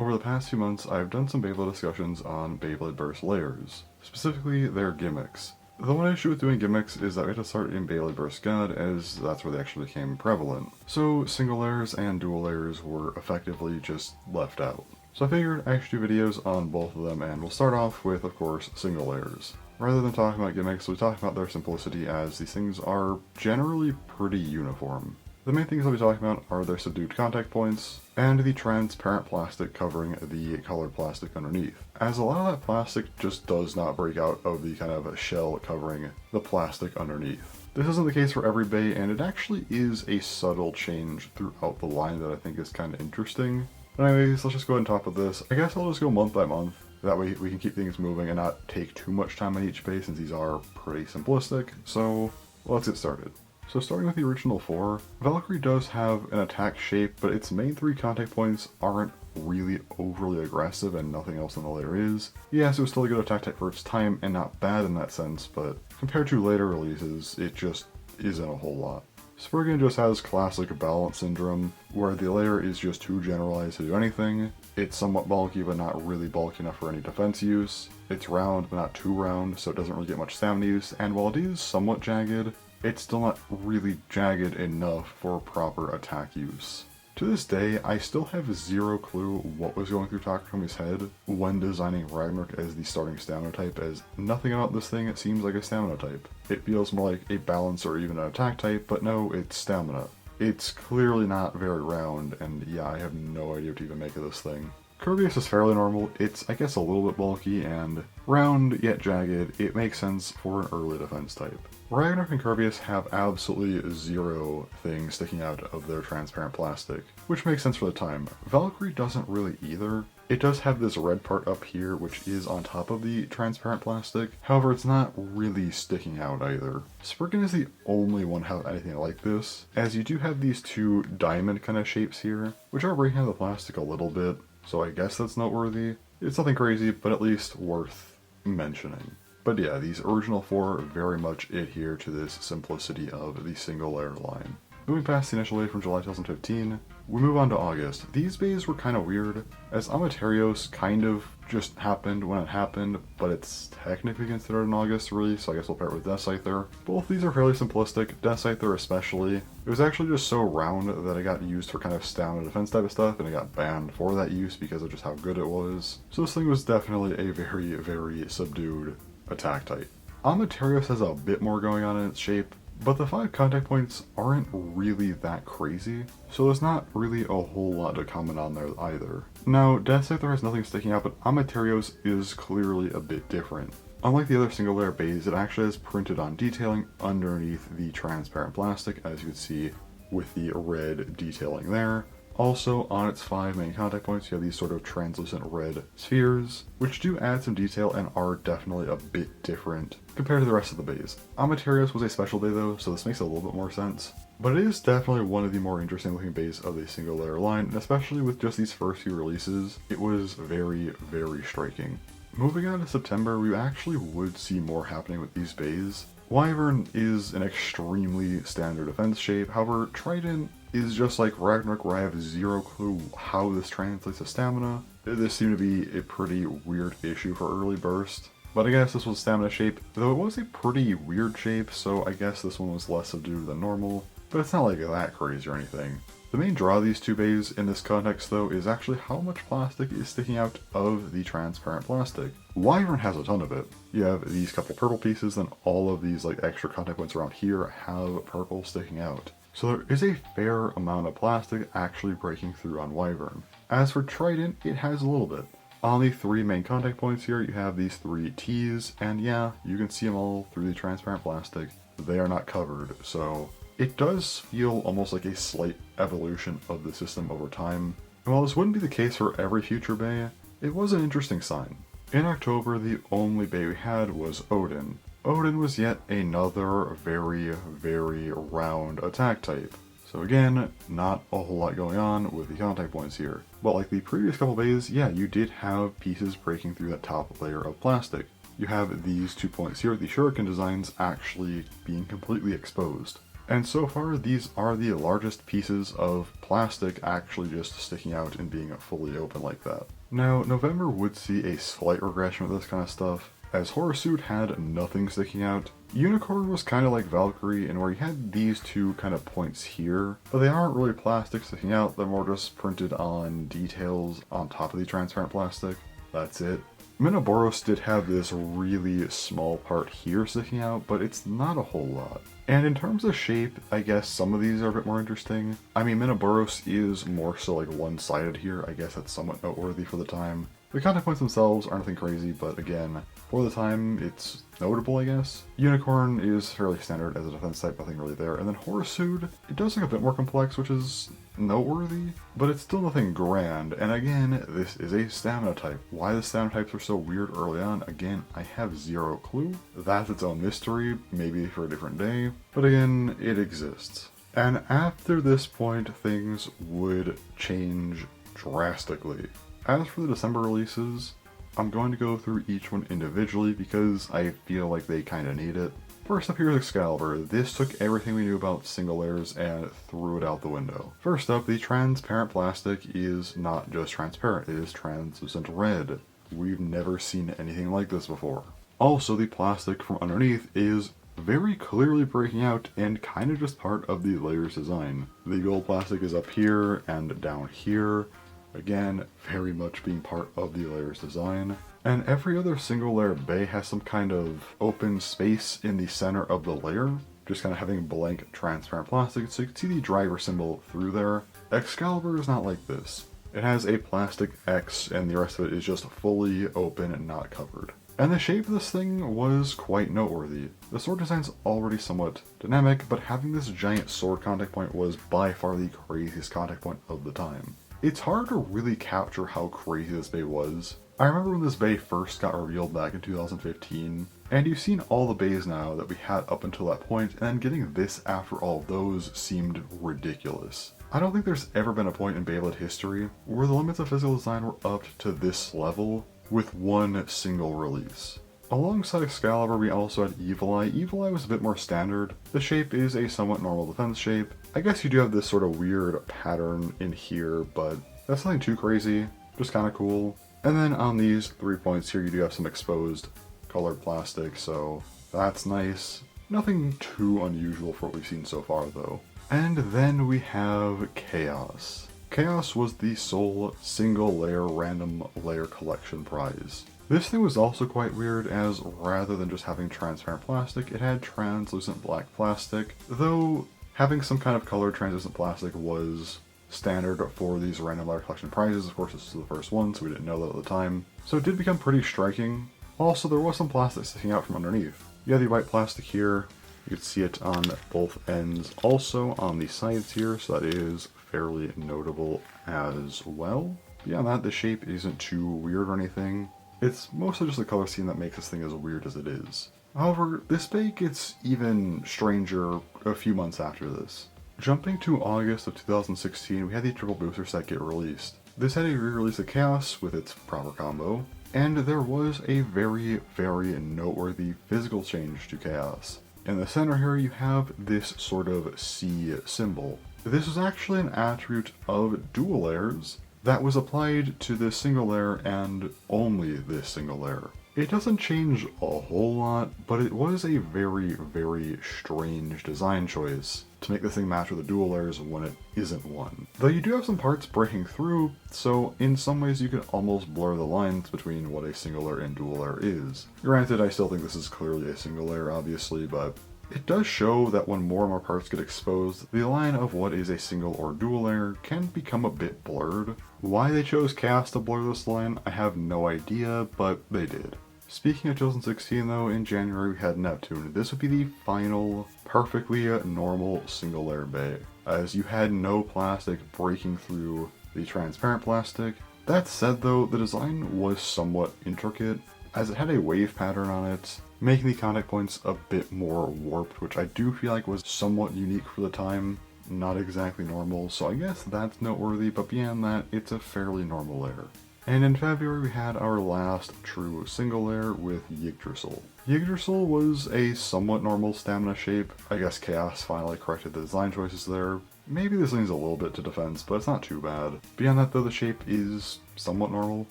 Over the past few months, I've done some Beyblade discussions on Beyblade Burst layers, specifically their gimmicks. The one issue with doing gimmicks is that we have to start in Beyblade Burst God, as that's where they actually became prevalent. So single layers and dual layers were effectively just left out. So I figured I should do videos on both of them, and we'll start off with, of course, single layers. Rather than talking about gimmicks, we talk about their simplicity, as these things are generally pretty uniform. The main things I'll be talking about are their subdued contact points, and the transparent plastic covering the colored plastic underneath, as a lot of that plastic just does not break out of the kind of shell covering the plastic underneath. This isn't the case for every bay, and it actually is a subtle change throughout the line that I think is kind of interesting. But anyways, let's just go ahead and talk about this. I guess I'll just go month by month. That way we can keep things moving and not take too much time on each bay, since these are pretty simplistic. So let's get started. So starting with the original 4, Valkyrie does have an attack shape, but its main 3 contact points aren't really overly aggressive, and nothing else in the layer is. Yes, it was still a good attack type for its time, and not bad in that sense, but compared to later releases, it just isn't a whole lot. Spriggan just has classic balance syndrome, where the layer is just too generalized to do anything. It's somewhat bulky, but not really bulky enough for any defense use. It's round, but not too round, so it doesn't really get much stamina use, and while it is somewhat jagged, it's still not really jagged enough for proper attack use. To this day, I still have zero clue what was going through Takutomi's head when designing Ragnarok as the starting stamina type, as nothing about this thing seems like a stamina type. It feels more like a balance or even an attack type, but no, it's stamina. It's clearly not very round, and yeah, I have no idea what to even make of this thing. Kirby's is fairly normal. It's, I guess, a little bit bulky and round yet jagged. It makes sense for an early defense type. Ragnarok and Kirby's have absolutely zero things sticking out of their transparent plastic, which makes sense for the time. Valkyrie doesn't really either. It does have this red part up here, which is on top of the transparent plastic. However, it's not really sticking out either. Spriggan is the only one to have anything like this, as you do have these 2 diamond kind of shapes here, which are breaking out the plastic a little bit, so I guess that's noteworthy. It's nothing crazy, but at least worth mentioning. But yeah, these original 4 very much adhere to this simplicity of the single layer line. Moving past the initial wave from July 2015, we move on to August. These bays were kind of weird, as Amaterios kind of just happened when it happened, but it's technically considered an August release, so I guess we'll pair it with Death Scyther. Both these are fairly simplistic, Death Scyther especially. It was actually just so round that it got used for kind of stamina defense type of stuff, and it got banned for that use because of just how good it was. So this thing was definitely a very, very subdued attack type. Amaterios has a bit more going on in its shape, but the 5 contact points aren't really that crazy, so there's not really a whole lot to comment on there either. Now, Death Scyther has nothing sticking out, but Amaterios is clearly a bit different. Unlike the other single layer bays, it actually has printed on detailing underneath the transparent plastic, as you can see with the red detailing there. Also, on its 5 main contact points, you have these sort of translucent red spheres, which do add some detail and are definitely a bit different compared to the rest of the bays. Amaterios was a special bay though, so this makes a little bit more sense. But it is definitely one of the more interesting looking bays of the single layer line, and especially with just these first few releases, it was very, very striking. Moving on to September, we actually would see more happening with these bays. Wyvern is an extremely standard defense shape, however, Trident is just like Ragnarok, where I have zero clue how this translates to stamina. This seemed to be a pretty weird issue for early burst, but I guess this was stamina shape, though it was a pretty weird shape, so I guess this one was less subdued than normal, but it's not like that crazy or anything. The main draw of these 2 bays in this context though is actually how much plastic is sticking out of the transparent plastic. Wyvern has a ton of it. You have these couple purple pieces, then all of these like extra contact points around here have purple sticking out. So there is a fair amount of plastic actually breaking through on Wyvern. As for Trident, it has a little bit. On the 3 main contact points here, you have these 3 T's, and yeah, you can see them all through the transparent plastic. They are not covered, so it does feel almost like a slight evolution of the system over time. And while this wouldn't be the case for every future bay, it was an interesting sign. In October, the only bay we had was Odin. Odin was yet another very, very round attack type. So again, not a whole lot going on with the contact points here. But like the previous couple bays, yeah, you did have pieces breaking through that top layer of plastic. You have these 2 points here, the shuriken designs actually being completely exposed. And so far, these are the largest pieces of plastic actually just sticking out and being fully open like that. Now, November would see a slight regression with this kind of stuff, as Horrorsuit had nothing sticking out. Unicorn was kind of like Valkyrie, in where you had these two kind of points here, but they aren't really plastic sticking out, they're more just printed on details on top of the transparent plastic. That's it. Minoboros did have this really small part here sticking out, but it's not a whole lot. And in terms of shape, I guess some of these are a bit more interesting. I mean, Minoboros is more so like one-sided here. I guess that's somewhat noteworthy for the time. The contact points themselves aren't anything crazy, but again, for the time, it's notable, I guess. Unicorn is fairly standard as a defense type, nothing really there. And then Horrorsuit, it does look a bit more complex, which is noteworthy, but it's still nothing grand. And again, this is a stamina type. Why the stamina types were so weird early on, again, I have zero clue. That's its own mystery, maybe for a different day. But again, it exists. And after this point, things would change drastically. As for the December releases, I'm going to go through each one individually because I feel like they kind of need it. First up here is Excalibur. This took everything we knew about single layers and threw it out the window. First up, the transparent plastic is not just transparent, it is translucent red. We've never seen anything like this before. Also, the plastic from underneath is very clearly breaking out and kind of just part of the layer's design. The gold plastic is up here and down here. Again, very much being part of the layer's design. And every other single layer bay has some kind of open space in the center of the layer, just kind of having blank transparent plastic, so you can see the driver symbol through there. Excalibur is not like this. It has a plastic X and the rest of it is just fully open and not covered. And the shape of this thing was quite noteworthy. The sword design's already somewhat dynamic, but having this giant sword contact point was by far the craziest contact point of the time. It's hard to really capture how crazy this bay was. I remember when this bay first got revealed back in 2015, and you've seen all the bays now that we had up until that point, and then getting this after all of those seemed ridiculous. I don't think there's ever been a point in Beyblade history where the limits of physical design were upped to this level with one single release. Alongside Excalibur, we also had Evil Eye. Evil Eye was a bit more standard. The shape is a somewhat normal defense shape. I guess you do have this sort of weird pattern in here, but that's nothing too crazy, just kind of cool. And then on these 3 points here, you do have some exposed colored plastic, so that's nice. Nothing too unusual for what we've seen so far, though. And then we have Chaos. Chaos was the sole single layer random layer collection prize. This thing was also quite weird, as rather than just having transparent plastic, it had translucent black plastic, though having some kind of colored translucent plastic was standard for these random layer collection prizes. Of course, this was the first one, so we didn't know that at the time. So it did become pretty striking. Also, there was some plastic sticking out from underneath. You have the white plastic here. You can see it on both ends, also on the sides here, so that is fairly notable as well. Beyond that, the shape isn't too weird or anything. It's mostly just the color scheme that makes this thing as weird as it is. However, this bay gets even stranger a few months after this. Jumping to August of 2016, we had the triple booster set get released. This had a re-release of Chaos with its proper combo, and there was a very, very noteworthy physical change to Chaos. In the center here, you have this sort of C symbol. This is actually an attribute of dual layers that was applied to this single layer and only this single layer. It doesn't change a whole lot, but it was a very, very strange design choice to make the thing match with the dual layers when it isn't one. Though you do have some parts breaking through, so in some ways you can almost blur the lines between what a single layer and dual layer is. Granted, I still think this is clearly a single layer, obviously, but it does show that when more and more parts get exposed, the line of what is a single or dual layer can become a bit blurred. Why they chose Chaos to blur this line, I have no idea, but they did. Speaking of 2016 though, in January we had Neptune. This would be the final, perfectly normal single layer bay, as you had no plastic breaking through the transparent plastic. That said though, the design was somewhat intricate, as it had a wave pattern on it, making the contact points a bit more warped, which I do feel like was somewhat unique for the time. Not exactly normal, so I guess that's noteworthy, but beyond that, it's a fairly normal layer. And in February we had our last true single layer with Yggdrasil. Yggdrasil was a somewhat normal stamina shape. I guess Chaos finally corrected the design choices there. Maybe this leans a little bit to defense, but it's not too bad. Beyond that though, the shape is somewhat normal.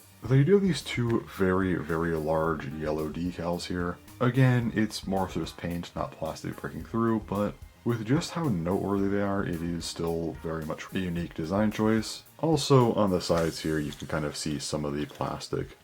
Though you do have these two very, very large yellow decals here. Again, it's more so just paint, not plastic breaking through, but with just how noteworthy they are, it is still very much a unique design choice. Also, on the sides here, you can kind of see some of the plastic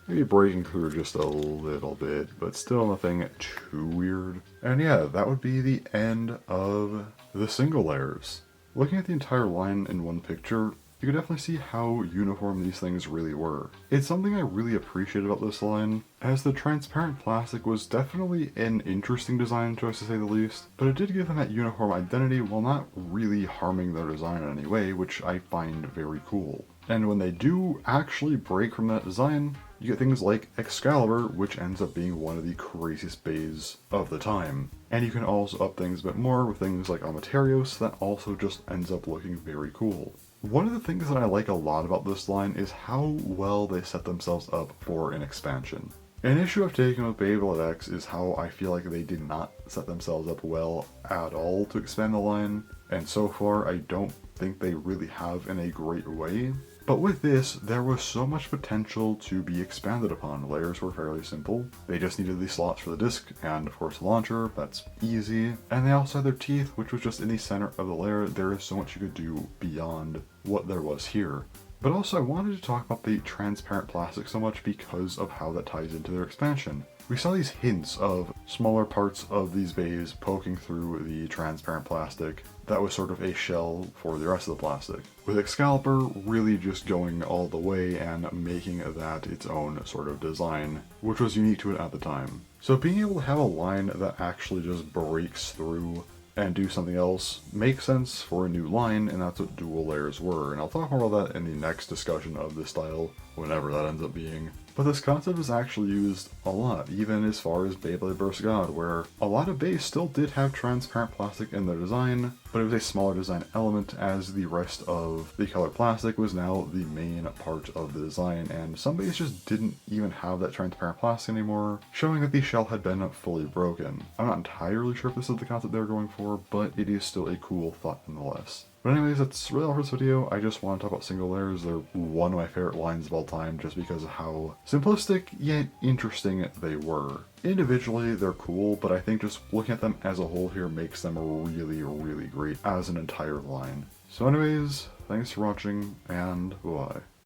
maybe breaking through just a little bit, but still nothing too weird. And yeah, that would be the end of the single layers. Looking at the entire line in one picture, you can definitely see how uniform these things really were. It's something I really appreciate about this line, as the transparent plastic was definitely an interesting design choice to say the least, but it did give them that uniform identity while not really harming their design in any way, which I find very cool. And when they do actually break from that design, you get things like Excalibur, which ends up being one of the craziest bays of the time. And you can also up things a bit more with things like Amaterios that also just ends up looking very cool. One of the things that I like a lot about this line is how well they set themselves up for an expansion. An issue I've taken with Beyblade X is how I feel like they did not set themselves up well at all to expand the line, and so far I don't think they really have in a great way. But with this, there was so much potential to be expanded upon. Layers were fairly simple. They just needed the slots for the disc and of course the launcher, that's easy. And they also had their teeth, which was just in the center of the layer. There is so much you could do beyond what there was here. But also I wanted to talk about the transparent plastic so much because of how that ties into their expansion. We saw these hints of smaller parts of these bays poking through the transparent plastic that was sort of a shell for the rest of the plastic, with Excalibur really just going all the way and making that its own sort of design, which was unique to it at the time. So being able to have a line that actually just breaks through and do something else makes sense for a new line, and that's what dual layers were. And I'll talk more about that in the next discussion of this style, whenever that ends up being. But this concept is actually used a lot, even as far as Beyblade Burst God, where a lot of bays still did have transparent plastic in their design, but it was a smaller design element as the rest of the colored plastic was now the main part of the design, and some bays just didn't even have that transparent plastic anymore, showing that the shell had been fully broken. I'm not entirely sure if this is the concept they were going for, but it is still a cool thought nonetheless. But anyways, that's really all for this video. I just want to talk about single layers. They're one of my favorite lines of all time just because of how simplistic yet interesting they were. Individually, they're cool, but I think just looking at them as a whole here makes them really, really great as an entire line. So anyways, thanks for watching, and bye.